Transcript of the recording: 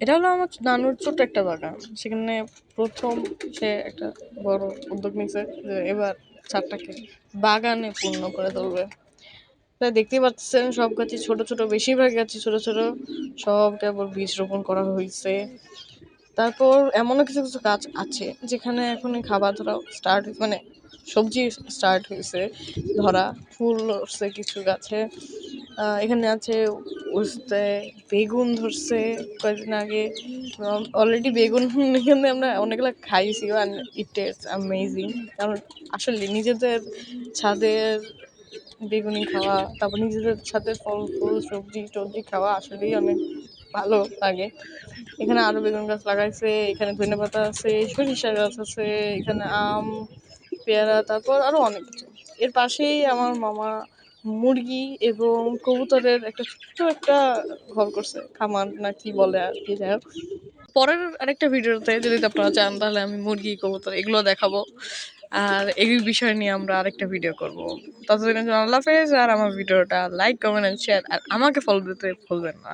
এটা হলো আমার নানুর ছোট্ট একটা বাগান। সেখানে ১ম সে একটা বড় উদ্যোগ নিছে যে এবার ছাদটাকে বাগানে পূর্ণ করে তুলবে। তাই দেখতেই পাচ্ছেন সব গাছই ছোট, ছোট, বেশিরভাগ গাছই ছোট, ছোট। সব কেবল বীজ রোপণ করা হইছে। তারপর এমনও কিছু, কিছু গাছ আছে যেখানে এখনই খাবার ধরা স্টার্ট মানে সবজি স্টার্ট হইছে ধরা। ফুল ধরছে কিছু গাছে। এখানে আছে উস্তে, বেগুন ধরছে কয়েকদিন আগে। অলরেডি বেগুন এখানে আমরা অনেকগুলো খাইছিও অ্যান্ড ইট টেস্ট অ্যামেজিং। কারণ আসলে নিজেদের ছাদের বেগুনি খাওয়া, তারপর নিজেদের ছাদের ফল ফুল সবজি-টবজি খাওয়া আসলেই অনেক ভালো লাগে। এখানে আরো বেগুন গাছ লাগাইছে, এখানে ধনেপাতা আছে, সরিষা গাছ আছে, এখানে আম, পেয়ারা, তারপর আরো অনেক কিছু। এর পাশেই আমার মামা মুরগি এবং কবুতরের একটা ছোট্ট একটা ঘর করছে, খামার না কি বলে আর কি, যাই হোক। পরের আরেকটা ভিডিওতে যদি আপনারা চান তাহলে আমি মুরগি কবুতর এগুলো দেখাবো, আর এই বিষয় নিয়ে আমরা আরেকটা ভিডিও করব। ততদিনের জন্য আল্লাহ হাফেজ। আর আমার ভিডিওটা লাইক কমেন্ট এন্ড শেয়ার আর আমাকে ফলো দিতে ভুলবেন না।